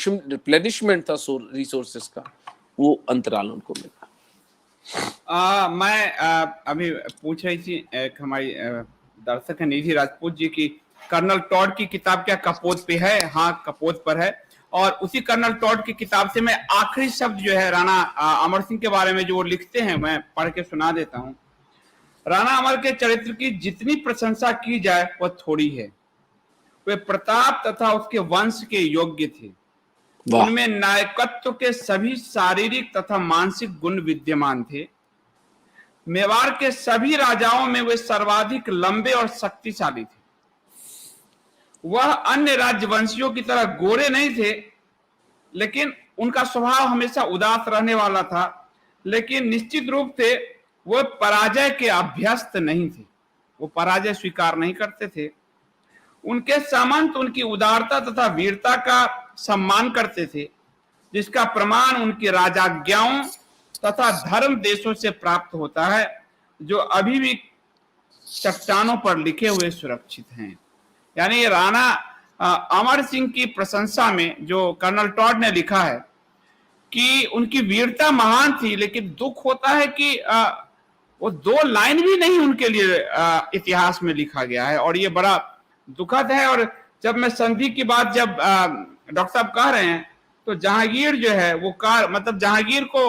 Replenishment था resources का, वो अंतराल उनको मिला। मैं अभी पूछ रही थी एक हमारी दर्शक है निधि राजपूत जी की कर्नल टॉड की किताब क्या कपोत पे है? हाँ, कपोत पर है। और उसी कर्नल टॉड की किताब से मैं आखिरी शब्द जो है राणा अमर सिंह के बारे में जो वो लिखते हैं, मैं पढ़ के सुना देता हूं। राणा अमर के चरित्र की जितनी प्रशंसा की जाए वह थोड़ी है। वे प्रताप तथा उसके वंश के योग्य थे। उनमें नायकत्व के सभी शारीरिक तथा मानसिक गुण विद्यमान थे। मेवाड़ के सभी राजाओं में वे सर्वाधिक लंबे और शक्तिशाली थे। वह अन्य राजवंशियों की तरह गोरे नहीं थे, लेकिन उनका स्वभाव हमेशा उदास रहने वाला था। लेकिन निश्चित रूप से वह पराजय के अभ्यस्त नहीं थे, वो पराजय स्वीकार नहीं करते थे। उनके सामंत उनकी उदारता तथा वीरता का सम्मान करते थे, जिसका प्रमाण उनकी राजाज्ञाओं तथा धर्म देशों से प्राप्त होता है, जो अभी भी चट्टानों पर लिखे हुए सुरक्षित हैं। यानी राणा अमर सिंह की प्रशंसा में जो कर्नल टॉड ने लिखा है कि उनकी वीरता महान थी, लेकिन दुख होता है कि वो 2 लाइन भी नहीं उनके लिए इतिहास में लिखा गया है, और ये बड़ा दुखद है। और जब मैं संधि की बात जब डॉक्टर साहब कह रहे हैं, तो जहांगीर जो है वो मतलब जहांगीर को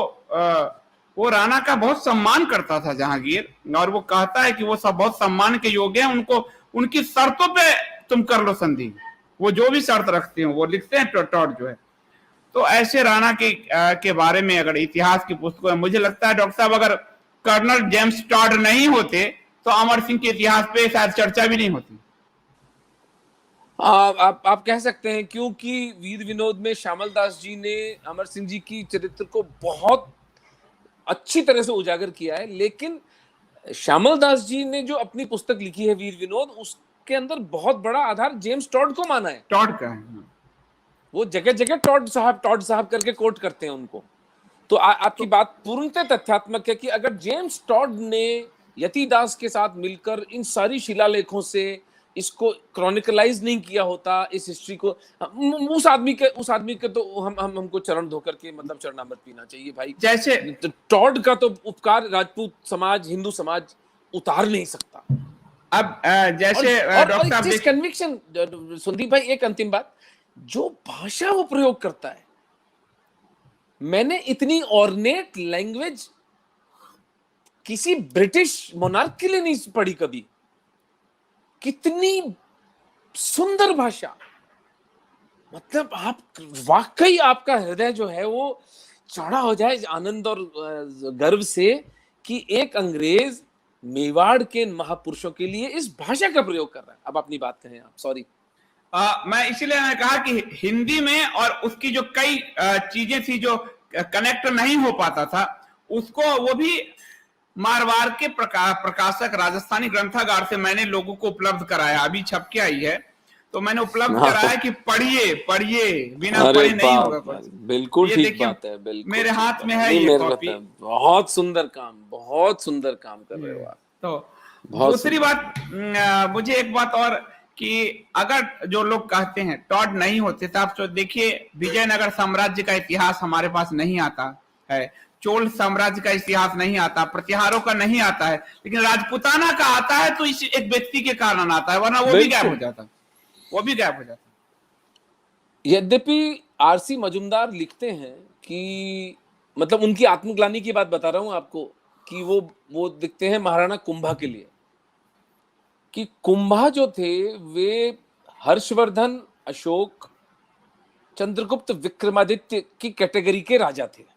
वो राणा का बहुत सम्मान करता था जहांगीर, और वो कहता है कि वो सब बहुत सम्मान के योग्य हैं। उनको उनकी शर्तों पे तुम कर लो संधि, वो जो भी शर्त रखते हो वो लिखते हैं टॉड जो है। तो ऐसे राणा के बारे में अगर इतिहास की पुस्तकों में, मुझे लगता है डॉक्टर साहब अगर कर्नल जेम्स टॉड नहीं होते तो अमर सिंह के इतिहास पे शायद चर्चा भी नहीं होती। आप कह सकते हैं, क्योंकि वीर विनोद में श्यामल दास जी ने अमर सिंह जी की चरित्र को बहुत अच्छी तरह से उजागर किया है। लेकिन श्यामल दास जी ने जो अपनी पुस्तक लिखी है वीर विनोद, उसके अंदर बहुत बड़ा आधार जेम्स टॉड को माना है। टॉड का है, वो जगह जगह टॉड साहब करके कोट करते हैं उनको। तो आपकी बात पूर्णतः तथ्यात्मक है कि अगर जेम्स टॉड ने यतिदास के साथ मिलकर इन सारी शिलालेखों से इसको क्रॉनिकलाइज नहीं किया होता, इस हिस्ट्री को, उस आदमी के तो हमको चरण धोकर के मतलब चरणामृत पीना चाहिए भाई। जैसे टॉड का तो उपकार राजपूत समाज, हिंदू समाज उतार नहीं सकता। अब जैसे डॉक्टर साहब कन्विक्शन, संदीप भाई एक अंतिम बात, जो भाषा वो प्रयोग करता है, मैंने इतनी ऑर्नेट लैंग्वेज किसी ब्रिटिश मोनार्क के लिए नहीं पढ़ी कभी। कितनी सुंदर भाषा, मतलब आप वाकई आपका हृदय जो है वो चौड़ा हो जाए आनंद और गर्व से कि एक अंग्रेज मेवाड़ के महापुरुषों के लिए इस भाषा का प्रयोग कर रहा है। अब अपनी बात कहें आप। सॉरी, मैं इसीलिए मैंने कहा कि हिंदी में और उसकी जो कई चीजें थी जो कनेक्ट नहीं हो पाता था, उसको वो भी मारवाड़ के प्रकाशक राजस्थानी ग्रंथागार से मैंने लोगों को उपलब्ध कराया। अभी छप के आई है, तो मैंने उपलब्ध कराया कि पढ़िए, बिना पढ़े नहीं होगा कुछ। बिल्कुल ठीक बात है, बिल्कुल मेरे हाथ में है ये कॉपी। बहुत सुंदर काम कर रहे हो आप। तो दूसरी बात, मुझे एक बात और कि अगर जो लोग कहते हैं टॉड नहीं होते, तो आप देखिए विजयनगर साम्राज्य का इतिहास हमारे पास नहीं आता है, चोल साम्राज्य का इतिहास नहीं आता, प्रतिहारों का नहीं आता है, लेकिन राजपुताना का आता है। तो इस एक व्यक्ति के कारण आता है, वरना वो भी गायब हो जाता। यद्यपि आरसी मजुमदार लिखते हैं कि, मतलब उनकी आत्मग्लानि की बात बता रहा हूं आपको, कि वो दिखते हैं महाराणा कुंभा के लिए, कि कुंभा जो थे वे हर्षवर्धन, अशोक, चंद्रगुप्त, विक्रमादित्य की कैटेगरी के राजा थे।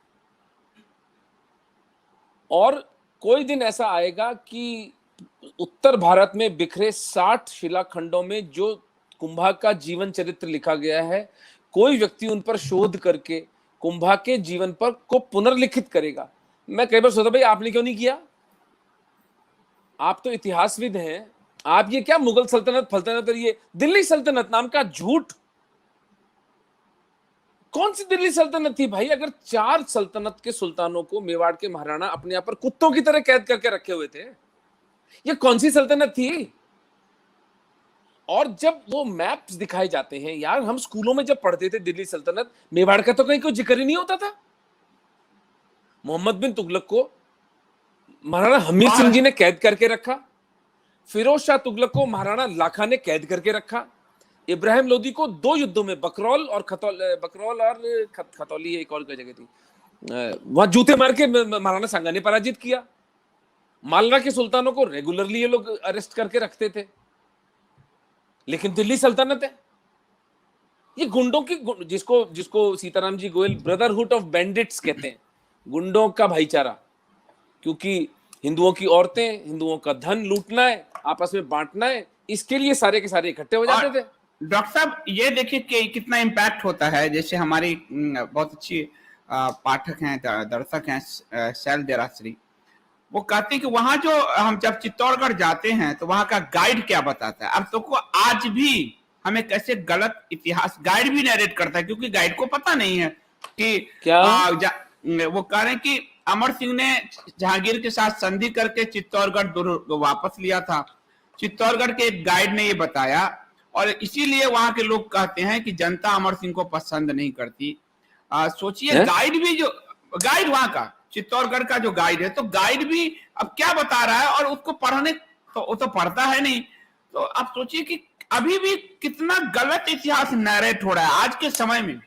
और कोई दिन ऐसा आएगा कि उत्तर भारत में बिखरे 60 शिलाखंडों में जो कुंभा का जीवन चरित्र लिखा गया है, कोई व्यक्ति उन पर शोध करके कुंभा के जीवन पर को पुनर्लिखित करेगा। मैं कई बार सोचता भाई आपने क्यों नहीं किया? आप तो इतिहासविद हैं, आप ये क्या मुगल सल्तनत और ये दिल्ली सल्तनत नाम का झूठ, कौन सी दिल्ली सल्तनत थी भाई? अगर 4 सल्तनत के सुल्तानों को मेवाड़ के महाराणा अपने यहाँ पर कुत्तों की तरह कैद करके रखे हुए थे, ये कौन सी सल्तनत थी? और जब वो मैप्स दिखाए जाते हैं यार, हम स्कूलों में जब पढ़ते थे दिल्ली सल्तनत, मेवाड़ का तो कहीं कोई जिक्र ही नहीं होता था। मोहम्मद बिन तुगलक को महाराणा हमीर सिंह जी ने कैद करके रखा, फिरोज शाह तुगलक को महाराणा लाखा ने कैद करके रखा, इब्राहिम लोदी को 2 युद्धों में बकरौल और खतौली एक और जगह थी, वहां जूते मार के महाराणा सांगा ने पराजित किया। मालवा के सुल्तानों को रेगुलरली ये लोग अरेस्ट करके रखते थे, लेकिन दिल्ली सल्तनत है ये गुंडों की, जिसको Sitaram ji Goyal brotherhood of bandits कहते हैं, गुंडों का भाईचारा, क्योंकि हिंदुओं की औरतें, हिंदुओं का धन लूटना है, आपस में बांटना है, इसके लिए सारे के सारे इकट्ठे हो जाते थे। डॉक्टर साहब ये देखिए कि कितना इम्पैक्ट होता है। जैसे हमारी बहुत अच्छी पाठक हैं, दर्शक हैं, शैल देराश्री, वो कहते हैं कि वहां जो हम जब चित्तौड़गढ़ जाते हैं तो वहां का गाइड क्या बताता है। अब तो आज भी हमें कैसे गलत इतिहास गाइड भी नरेट करता है, क्योंकि गाइड को पता नहीं है कि क्या वो कह रहे हैं कि अमर सिंह ने जहांगीर के साथ संधि करके चित्तौड़गढ़ वापस लिया था। चित्तौड़गढ़ के एक गाइड ने ये बताया, और इसीलिए वहां के लोग कहते हैं कि जनता अमर सिंह को पसंद नहीं करती। सोचिए गाइड भी, जो गाइड वहां का चित्तौड़गढ़ का जो गाइड है, तो गाइड भी अब क्या बता रहा है, और उसको पढ़ने तो वो तो पढ़ता है नहीं। तो आप सोचिए कि अभी भी कितना गलत इतिहास नरेट हो रहा है आज के समय में।